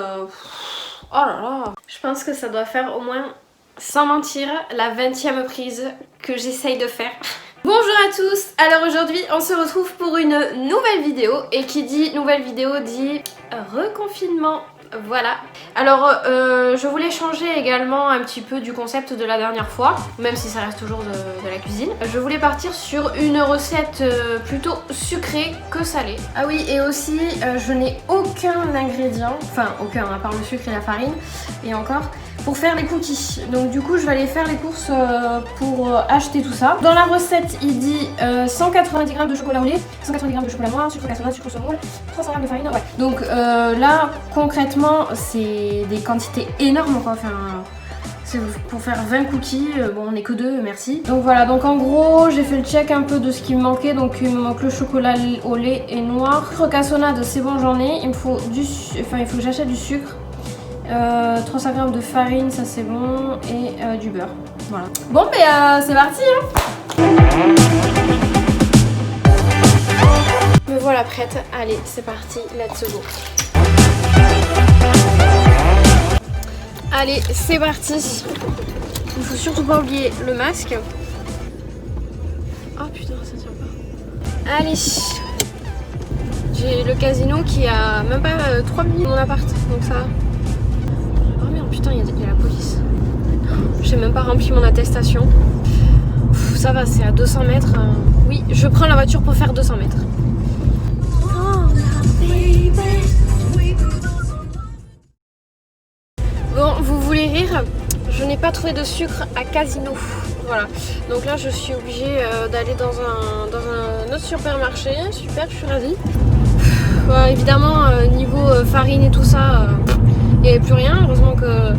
Oh là là. Je pense que ça doit faire au moins, sans mentir, la 20e prise que j'essaye de faire. Bonjour à tous. Alors aujourd'hui on se retrouve pour une nouvelle vidéo. Et qui dit nouvelle vidéo dit reconfinement. Voilà. Alors je voulais changer également un petit peu du concept de la dernière fois, même si ça reste toujours de la cuisine. Je voulais partir sur une recette plutôt sucrée que salée. Ah oui, et aussi je n'ai aucun ingrédient, enfin aucun à part le sucre et la farine, et encore, pour faire les cookies. Donc du coup je vais aller faire les courses pour acheter tout ça. Dans la recette il dit 190 g de chocolat au lait, 190 g de chocolat noir, sucre cassonade, sucre semoule, 300 g de farine, ouais. Donc là concrètement c'est des quantités énormes quoi, enfin c'est pour faire 20 cookies, bon on n'est que deux, merci. Donc voilà, donc en gros j'ai fait le check un peu de ce qui me manquait, donc il me manque le chocolat au lait et noir. Sucre cassonade c'est bon, j'en ai, il me faut il faut que j'achète du sucre. 300 g de farine, ça c'est bon, et du beurre. Voilà. Bon, mais c'est parti hein. Me voilà prête. Allez, c'est parti, let's go. Allez, c'est parti. Il faut surtout pas oublier le masque. Oh putain, ça tient pas. Allez. J'ai le casino qui a même pas 3 minutes de mon appart, donc ça va. Putain, il y a la police. J'ai même pas rempli mon attestation. Ça va, c'est à 200 mètres. Oui, je prends la voiture pour faire 200 mètres. Bon, vous voulez rire? Je n'ai pas trouvé de sucre à Casino. Voilà. Donc là, je suis obligée d'aller dans un autre supermarché. Super, je suis ravie. Évidemment, niveau farine et tout ça... il n'y avait plus rien, heureusement que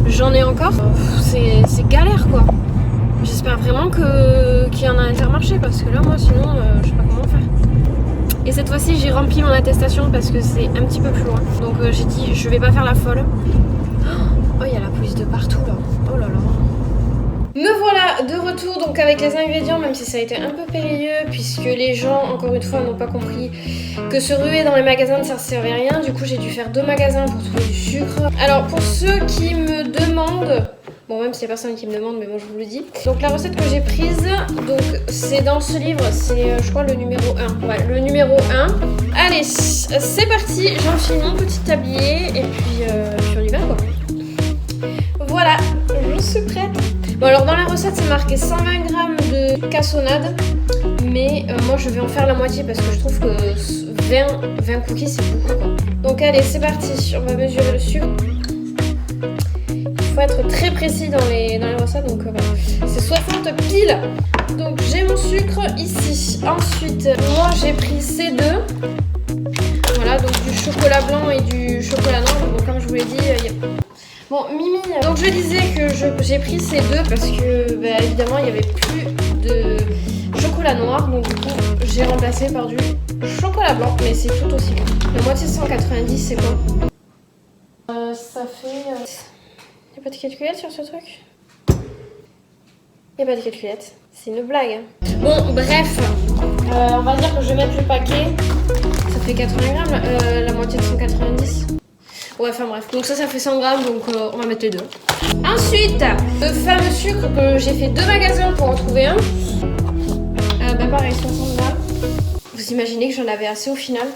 j'en ai encore. C'est galère quoi. J'espère vraiment qu'il y en a un Intermarché parce que là moi sinon je sais pas comment faire. Et cette fois-ci j'ai rempli mon attestation parce que c'est un petit peu plus loin. Donc j'ai dit je vais pas faire la folle. Oh il y a la police de partout là. Oh là là. Me voilà de retour donc avec les ingrédients, même si ça a été un peu périlleux puisque les gens encore une fois n'ont pas compris que se ruer dans les magasins ne servait à rien. Du coup j'ai dû faire 2 magasins pour trouver du sucre. Alors pour ceux qui me demandent, bon même s'il n'y a personne qui me demande mais bon je vous le dis. Donc la recette que j'ai prise, donc c'est dans ce livre, c'est je crois le numéro 1. Ouais, le numéro 1. Allez, c'est parti, j'enfile mon petit tablier et puis on y va quoi. Voilà, je suis prête. Bon alors dans la recette c'est marqué 120 g de cassonade, mais moi je vais en faire la moitié parce que je trouve que 20 cookies c'est beaucoup quoi. Donc allez c'est parti, on va mesurer le sucre. Il faut être très précis dans les recettes, donc voilà. C'est 60 piles. Donc j'ai mon sucre ici. Ensuite moi j'ai pris ces deux. Voilà, donc du chocolat blanc et du chocolat noir. Donc comme je vous l'ai dit, bon, Mimi, donc je disais que j'ai pris ces deux parce que bah, évidemment il n'y avait plus de chocolat noir, donc du coup j'ai remplacé par du chocolat blanc, mais c'est tout aussi bon. La moitié de 190 c'est quoi? Ça fait... Il n'y a pas de calculette sur ce truc? Il n'y a pas de calculette, c'est une blague. Bon bref, on va dire que je vais mettre le paquet, ça fait 80 grammes, la moitié de 190. Ouais, enfin bref, donc ça fait 100 grammes, donc on va mettre les deux. Ensuite, le fameux sucre que j'ai fait 2 magasins pour en trouver un. Bah pareil, 60 grammes. Vous imaginez que j'en avais assez au final?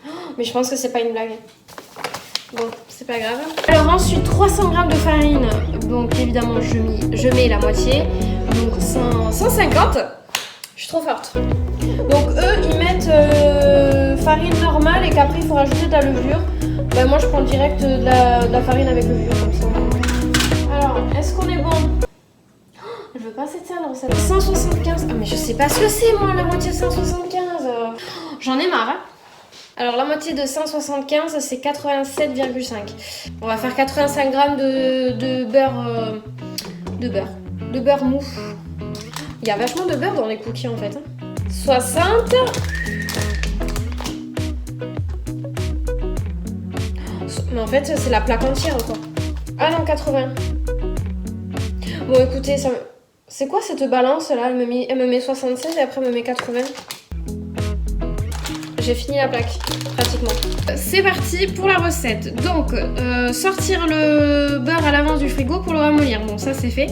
Oh, mais je pense que c'est pas une blague. Bon, c'est pas grave. Alors ensuite, 300 grammes de farine. Donc évidemment, je mets la moitié. Donc 150. Je suis trop forte. Donc eux, ils mettent farine normale et qu'après, il faut rajouter de la levure. Bah moi je prends direct de la farine avec levure comme ça. Alors, est-ce qu'on est bon? Oh, je veux pas cette la recette. 175. Ah mais je sais pas ce que c'est moi la moitié de 175. J'en ai marre hein. Alors la moitié de 175 c'est 87,5. On va faire 85 grammes de beurre. De beurre mou. Il y a vachement de beurre dans les cookies en fait. 60. Mais en fait c'est la plaque entière quoi. Ah non 80. Bon écoutez, c'est quoi cette balance là? Elle me met 76 et après elle me met 80. j'ai fini la plaque, pratiquement. C'est parti pour la recette. Donc, sortir le beurre à l'avance du frigo pour le ramollir. Bon, ça c'est fait.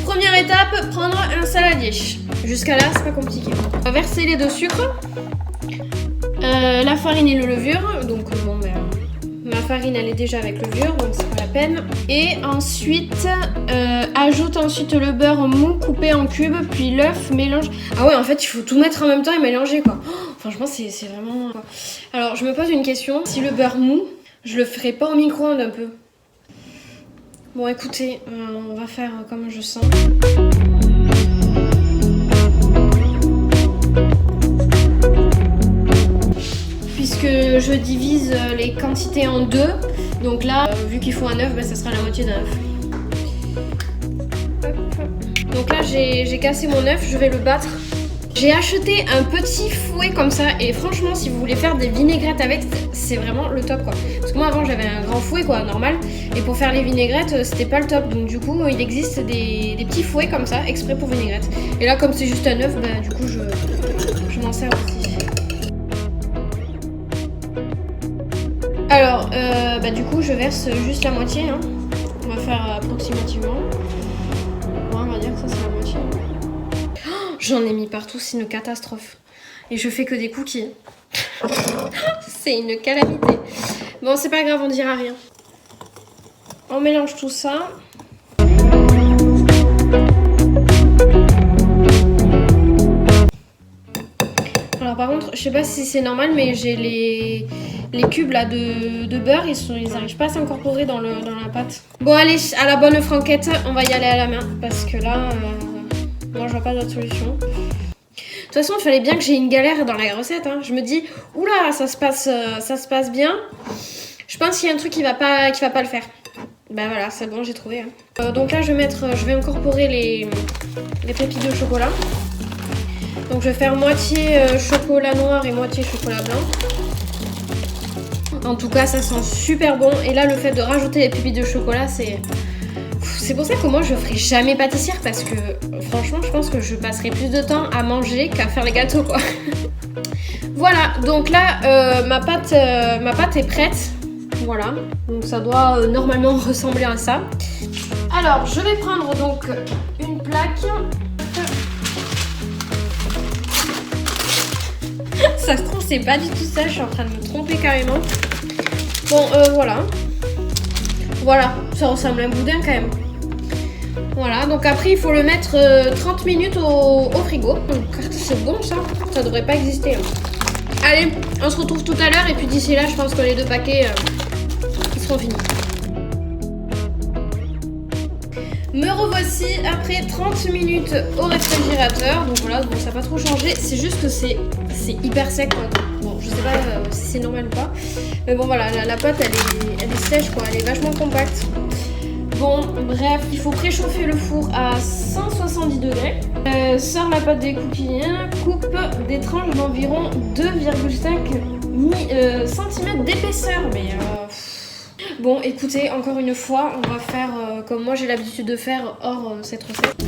Première étape, prendre un saladier. Jusqu'à là, c'est pas compliqué. On va verser les 2 sucres, la farine et le levure. Donc bon, ben, ma farine elle est déjà avec levure, donc c'est pas la peine. Et ensuite, ajoute ensuite le beurre mou coupé en cubes, puis l'œuf, mélange. Ah ouais, en fait, il faut tout mettre en même temps et mélanger quoi. Oh, franchement, c'est vraiment. Alors, je me pose une question. Si le beurre mou, je le ferai pas au micro-ondes un peu? Bon, écoutez, on va faire comme je sens. Puisque je divise les quantités en 2, donc là, vu qu'il faut un œuf, bah, ça sera la moitié d'un œuf. Donc là, j'ai cassé mon œuf, je vais le battre. J'ai acheté un petit fouet comme ça et franchement si vous voulez faire des vinaigrettes avec, c'est vraiment le top quoi. Parce que moi avant j'avais un grand fouet quoi, normal, et pour faire les vinaigrettes c'était pas le top. Donc du coup il existe des petits fouets comme ça, exprès pour vinaigrettes. Et là comme c'est juste un œuf, bah, du coup je m'en sers aussi. Alors bah, du coup je verse juste la moitié hein. On va faire approximativement. Ouais, on va dire que ça c'est la moitié. J'en ai mis partout, c'est une catastrophe. Et je fais que des cookies. C'est une calamité. Bon, c'est pas grave, on dira rien. On mélange tout ça. Alors par contre, je sais pas si c'est normal, mais j'ai les cubes là de beurre, ils arrivent pas à s'incorporer dans la pâte. Bon allez, à la bonne franquette, on va y aller à la main. Parce que là... moi je vois pas d'autre solution. De toute façon il fallait bien que j'ai une galère dans la recette hein. Je me dis oula ça se passe bien. Je pense qu'il y a un truc qui va pas le faire. Bah voilà c'est bon j'ai trouvé hein. Donc là je vais incorporer les pépites de chocolat. Donc je vais faire moitié chocolat noir et moitié chocolat blanc. En tout cas ça sent super bon. Et là le fait de rajouter les pépites de chocolat c'est pour ça que moi je ferai jamais pâtissière parce que franchement je pense que je passerai plus de temps à manger qu'à faire les gâteaux quoi. Voilà donc là ma pâte est prête. Voilà donc ça doit normalement ressembler à ça. Alors je vais prendre donc une plaque. Ça se trouve c'est pas du tout ça, je suis en train de me tromper carrément. Bon voilà, ça ressemble à un boudin quand même. Voilà, donc après il faut le mettre 30 minutes au frigo. Donc c'est bon ça devrait pas exister. Allez, on se retrouve tout à l'heure et puis d'ici là je pense que les 2 paquets ils seront finis. Me revoici après 30 minutes au réfrigérateur. Donc voilà, bon, ça n'a pas trop changé, c'est juste que c'est hyper sec quoi. Bon, je sais pas si c'est normal ou pas. Mais bon voilà, la pâte elle est sèche quoi, elle est vachement compacte. Bon, bref, il faut préchauffer le four à 170 degrés. Sors la pâte des cookies, coupe des tranches d'environ 2,5 cm d'épaisseur. Mais bon, écoutez, encore une fois, on va faire comme moi j'ai l'habitude de faire hors cette recette.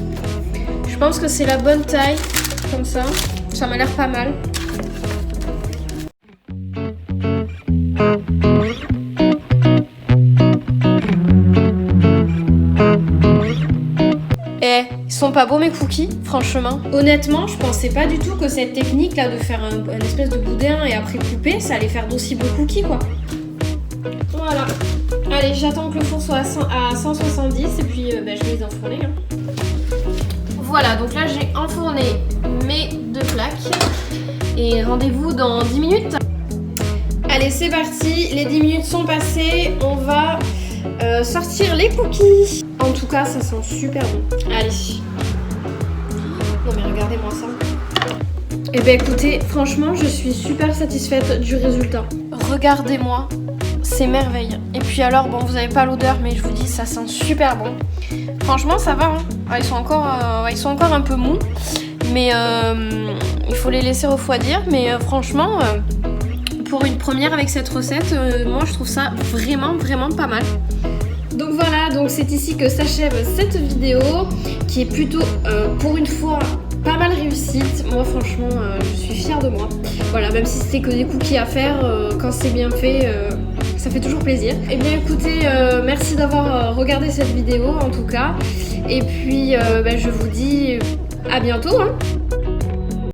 Je pense que c'est la bonne taille, comme ça. Ça m'a l'air pas mal. Ils sont pas beaux mes cookies, franchement. Honnêtement, je pensais pas du tout que cette technique là de faire un espèce de boudin et après couper, ça allait faire d'aussi beaux cookies quoi. Voilà. Allez, j'attends que le four soit à 170 et puis je vais les enfourner. Hein. Voilà, donc là j'ai enfourné mes 2 plaques et rendez-vous dans 10 minutes. Allez, c'est parti, les 10 minutes sont passées, on va sortir les cookies. En tout cas, ça sent super bon. Allez. Non mais regardez-moi ça. Et ben écoutez, franchement, je suis super satisfaite du résultat. Regardez-moi, c'est merveille. Et puis alors, bon, vous avez pas l'odeur, mais je vous dis, ça sent super bon. Franchement, ça va. Hein. Ah, ils sont encore un peu mous, mais il faut les laisser refroidir. Mais franchement, pour une première avec cette recette, moi, je trouve ça vraiment, vraiment pas mal. Donc voilà, donc c'est ici que s'achève cette vidéo qui est plutôt pour une fois pas mal réussite. Moi franchement je suis fière de moi. Voilà, même si c'était que des cookies à faire, quand c'est bien fait, ça fait toujours plaisir. Et bien écoutez, merci d'avoir regardé cette vidéo en tout cas. Et puis je vous dis à bientôt hein.